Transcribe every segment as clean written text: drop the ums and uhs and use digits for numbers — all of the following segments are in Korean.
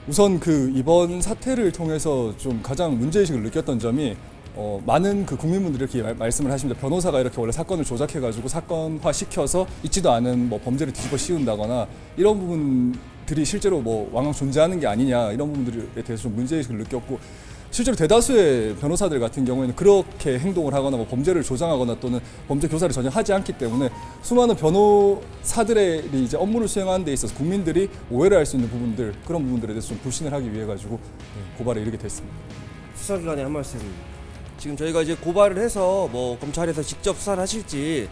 우선 그 이번 사태를 통해서 좀 가장 문제의식을 느꼈던 점이 많은 그 국민분들이 이렇게 말씀을 하십니다. 변호사가 이렇게 원래 사건을 조작해가지고 사건화 시켜서 있지도 않은 뭐 범죄를 뒤집어 씌운다거나 이런 부분들이 실제로 뭐 왕왕 존재하는 게 아니냐 이런 부분들에 대해서 좀 문제의식을 느꼈고 실제로 대다수의 변호사들 같은 경우에는 그렇게 행동을 하거나 뭐 범죄를 조장하거나 또는 범죄 교사를 전혀 하지 않기 때문에 수많은 변호사들의 이제 업무를 수행하는 데 있어서 국민들이 오해를 할 수 있는 부분들 그런 부분들에 대해서 좀 불신을 하기 위해 가지고 고발에 이르게 됐습니다. 수사기관에 한 말씀. 지금 저희가 이제 고발을 해서 뭐 검찰에서 직접 수사를 하실지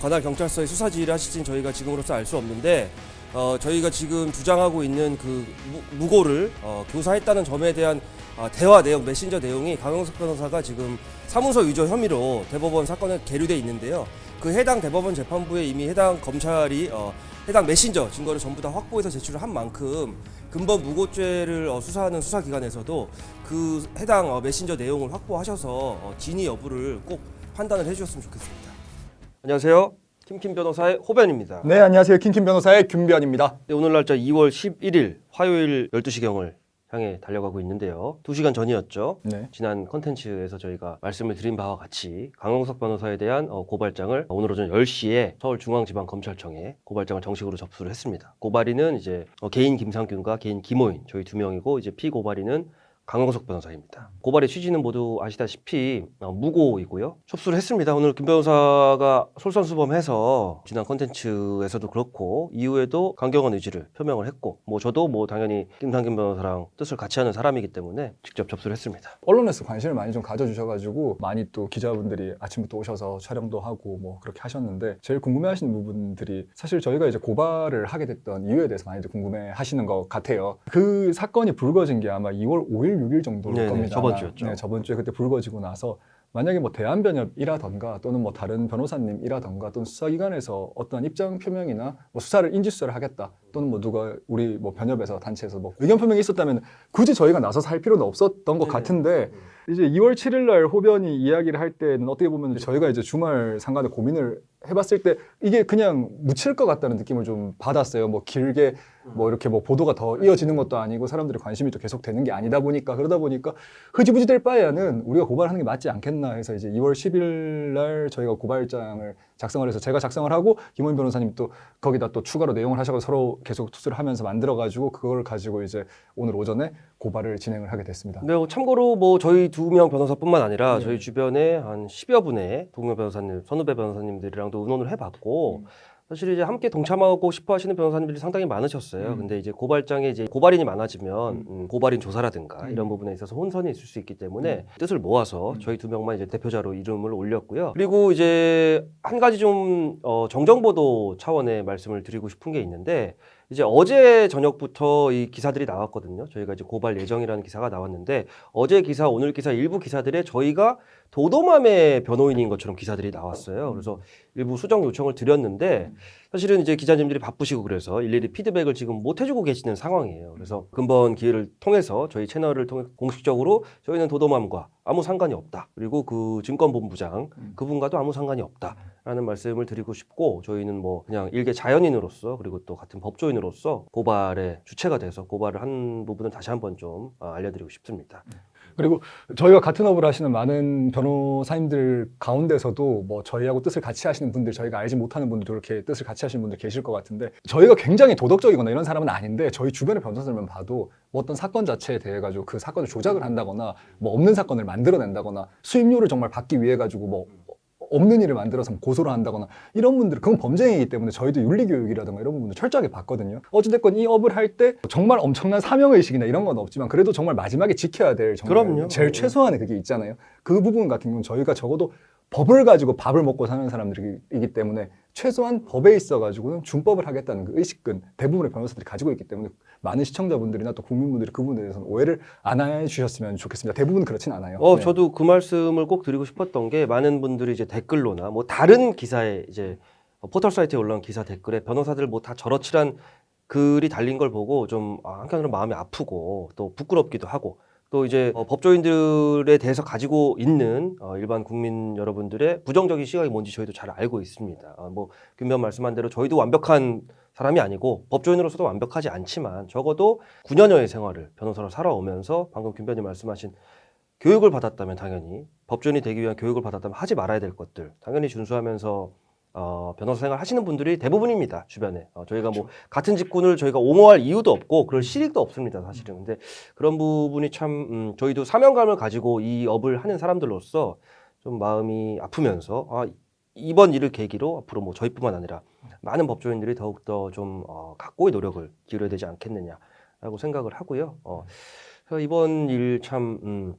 관할 경찰서에 수사 지휘를 하실지는 저희가 지금으로서 알 수 없는데 저희가 지금 주장하고 있는 그 무고를 교사했다는 점에 대한 대화 내용, 메신저 내용이 강용석 변호사가 지금 사문서 위조 혐의로 대법원 사건에 계류돼 있는데요. 그 해당 대법원 재판부에 이미 해당 검찰이 해당 메신저 증거를 전부 다 확보해서 제출을 한 만큼 근본 무고죄를 수사하는 수사기관에서도 그 해당 메신저 내용을 확보하셔서 진위 여부를 꼭 판단을 해주셨으면 좋겠습니다. 안녕하세요. 김킴 변호사의 호변입니다. 네, 안녕하세요. 킴킴 변호사의 김변입니다. 네, 오늘 날짜 2월 11일 화요일 12시경을 향해 달려가고 있는데요. 2시간 전이었죠. 네. 지난 컨텐츠에서 저희가 말씀을 드린 바와 같이 강용석 변호사에 대한 고발장을 오늘 오전 10시에 서울중앙지방검찰청에 고발장을 정식으로 접수를 했습니다. 고발인은 이제 개인 김상균과 개인 김호인 저희 두 명이고 이제 피고발인은 강용석 변호사입니다. 고발의 취지는 모두 아시다시피 무고이고요. 접수를 했습니다. 오늘 김 변호사가 솔선수범해서 지난 컨텐츠에서도 그렇고 이후에도 강경한 의지를 표명을 했고 저도 당연히 김상균 변호사랑 뜻을 같이 하는 사람이기 때문에 직접 접수를 했습니다. 언론에서 관심을 많이 좀 가져주셔가지고 많이 또 기자분들이 아침부터 오셔서 촬영도 하고 뭐 그렇게 하셨는데 제일 궁금해하시는 부분들이 사실 저희가 이제 고발을 하게 됐던 이유에 대해서 많이들 궁금해하시는 것 같아요. 그 사건이 불거진 게 아마 2월 5일 6일 정도일 네네, 겁니다. 저번 주였죠. 네, 저번 주에 그때 불거지고 나서 만약에 뭐 대한변협이라던가 또는 뭐 다른 변호사님이라던가 또는 수사기관에서 어떤 입장 표명이나 뭐 수사를 인지수사를 하겠다 또는 뭐 누가 우리 뭐 변협에서 단체에서 뭐 의견 표명이 있었다면 굳이 저희가 나서서 할 필요는 없었던 것 같은데 이제 2월 7일 날 호변이 이야기를 할 때는 어떻게 보면 저희가 이제 주말 상간에 고민을 해봤을 때 이게 그냥 묻힐 것 같다는 느낌을 좀 받았어요. 뭐 길게 뭐 이렇게 뭐 보도가 더 이어지는 것도 아니고 사람들의 관심이 또 계속 되는 게 아니다 보니까 그러다 보니까 흐지부지 될 바에는 우리가 고발하는 게 맞지 않겠나 해서 이제 2월 10일 날 저희가 고발장을 작성을 해서 제가 작성을 하고 김호인 변호사님 또 거기다 또 추가로 내용을 하셔서 서로 계속 투수를 하면서 만들어가지고 그걸 가지고 이제 오늘 오전에 고발을 진행을 하게 됐습니다. 네, 참고로 저희 두 명 변호사뿐만 아니라 저희 주변에 한 10여 분의 동료 변호사님, 선후배 변호사님들이랑도 의논을 해봤고 사실 이제 함께 동참하고 싶어 하시는 변호사님들이 상당히 많으셨어요. 근데 이제 고발장에 이제 고발인이 많아지면 고발인 조사라든가 이런 부분에 있어서 혼선이 있을 수 있기 때문에 뜻을 모아서 저희 두 명만 이제 대표자로 이름을 올렸고요. 그리고 이제 한 가지 좀 정정보도 차원의 말씀을 드리고 싶은 게 있는데 이제 어제 저녁부터 이 기사들이 나왔거든요. 저희가 이제 고발 예정이라는 기사가 나왔는데 어제 기사, 오늘 기사 일부 기사들에 저희가 도도맘의 변호인인 것처럼 기사들이 나왔어요. 그래서 일부 수정 요청을 드렸는데 사실은 이제 기자님들이 바쁘시고 그래서 일일이 피드백을 지금 못 해주고 계시는 상황이에요. 그래서 근본 기회를 통해서 저희 채널을 통해 공식적으로 저희는 도도맘과 아무 상관이 없다. 그리고 그 증권본부장 그분과도 아무 상관이 없다라는 말씀을 드리고 싶고 저희는 그냥 일개 자연인으로서 그리고 또 같은 법조인으로서 고발의 주체가 돼서 고발을 한 부분을 다시 한번 좀 알려드리고 싶습니다. 그리고 저희가 같은 업을 하시는 많은 변호사님들 가운데서도 뭐 저희하고 뜻을 같이 하시는 분들, 저희가 알지 못하는 분들도 이렇게 뜻을 같이 하시는 분들 계실 것 같은데 저희가 굉장히 도덕적이거나 이런 사람은 아닌데 저희 주변의 변호사들만 봐도 뭐 어떤 사건 자체에 대해 가지고 그 사건을 조작을 한다거나 뭐 없는 사건을 만들어낸다거나 수임료를 정말 받기 위해 가지고 뭐 없는 일을 만들어서 고소를 한다거나 이런 분들 그건 범죄이기 때문에 저희도 윤리교육이라든가 이런 부분도 철저하게 봤거든요. 어찌됐건 이 업을 할 때 정말 엄청난 사명의식이나 이런 건 없지만 그래도 정말 마지막에 지켜야 될 정말 그럼요. 제일 최소한의 그게 있잖아요. 그 부분 같은 경우는 저희가 적어도 법을 가지고 밥을 먹고 사는 사람들이기 때문에 최소한 법에 있어가지고는 준법을 하겠다는 그 의식은 대부분의 변호사들이 가지고 있기 때문에 많은 시청자분들이나 또 국민분들이 그 부분에 대해서는 오해를 안 해주셨으면 좋겠습니다. 대부분 그렇진 않아요. 네. 저도 그 말씀을 꼭 드리고 싶었던 게 많은 분들이 이제 댓글로나 다른 기사에 이제 포털 사이트에 올라온 기사 댓글에 변호사들 다 저러칠한 글이 달린 걸 보고 좀 한편으로는 마음이 아프고 또 부끄럽기도 하고 또 이제 법조인들에 대해서 가지고 있는 일반 국민 여러분들의 부정적인 시각이 뭔지 저희도 잘 알고 있습니다. 김변 말씀한 대로 저희도 완벽한 사람이 아니고 법조인으로서도 완벽하지 않지만 적어도 9년여의 생활을 변호사로 살아오면서 방금 김 변호사님 말씀하신 교육을 받았다면 당연히 법조인이 되기 위한 교육을 받았다면 하지 말아야 될 것들 당연히 준수하면서 변호사 생활 하시는 분들이 대부분입니다. 주변에 저희가 뭐 같은 직군을 저희가 옹호할 이유도 없고 그럴 실익도 없습니다. 사실은. 근데 그런 부분이 참 저희도 사명감을 가지고 이 업을 하는 사람들로서 좀 마음이 아프면서 이번 일을 계기로 앞으로 뭐 저희뿐만 아니라 많은 법조인들이 더욱더 좀 각고의 노력을 기울여야 되지 않겠느냐라고 생각을 하고요. 그래서 이번 일 참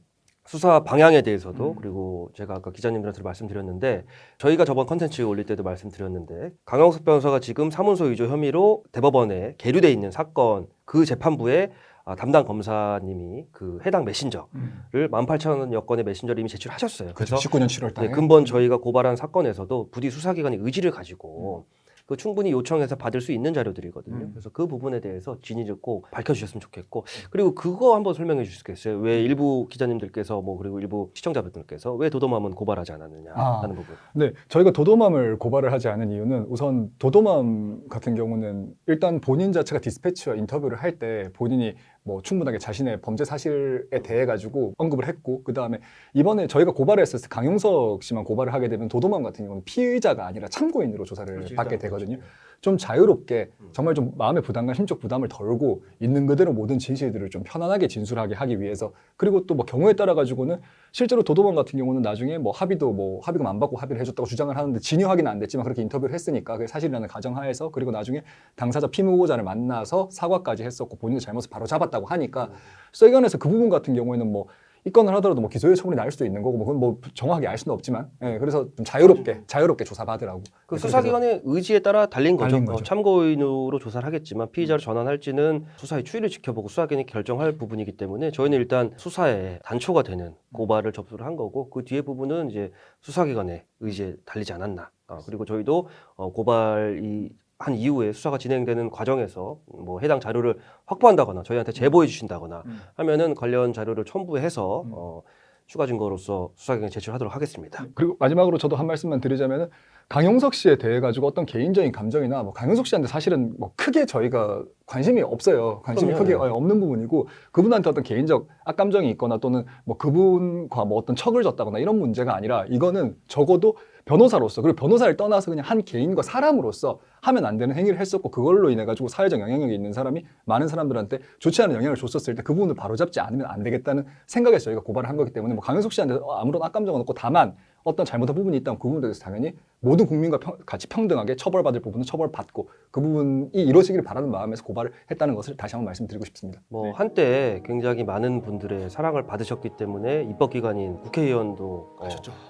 수사 방향에 대해서도 그리고 제가 아까 기자님들한테 말씀드렸는데 저희가 저번 컨텐츠 올릴 때도 말씀드렸는데 강영석 변호사가 지금 사문서 위조 혐의로 대법원에 계류돼 있는 사건 그 재판부에 담당 검사님이 그 해당 메신저를 18,000여 건의 메신저를 이미 제출하셨어요. 그래서 19년 7월 달에 근본 저희가 고발한 사건에서도 부디 수사기관의 의지를 가지고 그 충분히 요청해서 받을 수 있는 자료들이거든요. 그래서 그 부분에 대해서 진위를 꼭 밝혀주셨으면 좋겠고 그리고 그거 한번 설명해 주시겠어요? 왜 일부 기자님들께서 뭐 그리고 일부 시청자분들께서 왜 도도맘은 고발하지 않았느냐 하는 부분. 네, 저희가 도도맘을 고발을 하지 않은 이유는 우선 도도맘 같은 경우는 일단 본인 자체가 디스패치와 인터뷰를 할 때 본인이 뭐 충분하게 자신의 범죄 사실에 대해 가지고 언급을 했고 그 다음에 이번에 저희가 고발했을 때 강용석 씨만 고발을 하게 되면 도도맘 같은 경우는 피의자가 아니라 참고인으로 조사를 그렇죠, 받게 일단 되거든요. 좀 자유롭게 정말 좀 마음의 부담과 심적 부담을 덜고 있는 그대로 모든 진실들을 좀 편안하게 진술하게 하기 위해서 그리고 또 뭐 경우에 따라 가지고는 실제로 도도맘 같은 경우는 나중에 뭐 합의금 안 받고 합의를 해줬다고 주장을 하는데 진위 확인은 안 됐지만 그렇게 인터뷰를 했으니까 그게 사실이라는 가정하에서 그리고 나중에 당사자 피무고자를 만나서 사과까지 했었고 본인의 잘못을 바로 잡았다고 하니까 서기관에서 그 부분 같은 경우에는 뭐 입건을 하더라도 뭐 기소유예 처분이 날 수도 있는 거고 뭐 그건 뭐 정확하게 알 수는 없지만 그래서 좀 자유롭게 조사받으라고 그 수사기관의 의지에 따라 달린 거죠. 달린 거죠. 참고인으로 조사를 하겠지만 피의자로 전환할지는 수사의 추이를 지켜보고 수사기관이 결정할 부분이기 때문에 저희는 일단 수사에 단초가 되는 고발을 접수를 한 거고 그 뒤에 부분은 이제 수사기관의 의지에 달리지 않았나. 그리고 저희도 고발이 한 이후에 수사가 진행되는 과정에서 뭐 해당 자료를 확보한다거나 저희한테 제보해 주신다거나 하면은 관련 자료를 첨부해서 추가 증거로서 수사기관에 제출하도록 하겠습니다. 그리고 마지막으로 저도 한 말씀만 드리자면은 강용석 씨에 대해 가지고 어떤 개인적인 감정이나 뭐 강용석 씨한테 사실은 뭐 크게 저희가 관심이 없어요. 관심이 그럼요. 크게 없는 부분이고 그분한테 어떤 개인적 악감정이 있거나 또는 뭐 그분과 뭐 어떤 척을 졌다거나 이런 문제가 아니라 이거는 적어도 변호사로서 그리고 변호사를 떠나서 그냥 한 개인과 사람으로서 하면 안 되는 행위를 했었고 그걸로 인해 가지고 사회적 영향력이 있는 사람이 많은 사람들한테 좋지 않은 영향을 줬었을 때 그 부분을 바로잡지 않으면 안 되겠다는 생각에서 저희가 고발을 한 거기 때문에 뭐 강용석 씨한테 아무런 악감정은 없고 다만 어떤 잘못한 부분이 있다면 그 부분에 대해서 당연히 모든 국민과 같이 평등하게 처벌받을 부분은 처벌받고 그 부분이 이루어지기를 바라는 마음에서 고발을 했다는 것을 다시 한번 말씀드리고 싶습니다. 뭐 한때 굉장히 많은 분들의 사랑을 받으셨기 때문에 입법기관인 국회의원도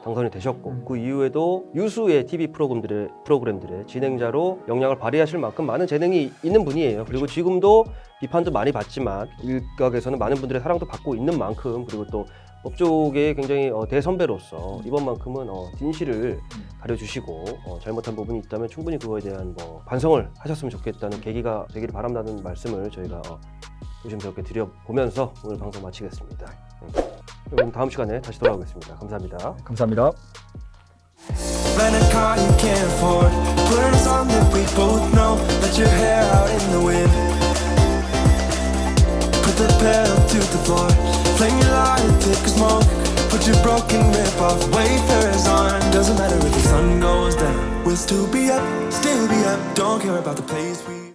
당선이 되셨고 그 이후에도 유수의 TV 프로그램들의 진행자로 역량을 발휘하실 만큼 많은 재능이 있는 분이에요. 그리고 지금도 비판도 많이 받지만 일각에서는 많은 분들의 사랑도 받고 있는 만큼 그리고 또 법조계의 굉장히 대선배로서 이번만큼은 진실을 가려주시고 잘못한 부분이 있다면 충분히 그거에 대한 뭐 반성을 하셨으면 좋겠다는 계기가 되기를 바란다는 말씀을 저희가 조심스럽게 드려보면서 오늘 방송 마치겠습니다. 그럼 다음 시간에 다시 돌아오겠습니다. 감사합니다. 감사합니다. Rent a car you can't afford. Put on a song that we both know. Let your hair out in the wind. Put the pedal to the floor. Flame your light, take a smoke. Put your broken rip off. Wafers on. Doesn't matter if the sun goes down. We'll still be up. Don't care about the place we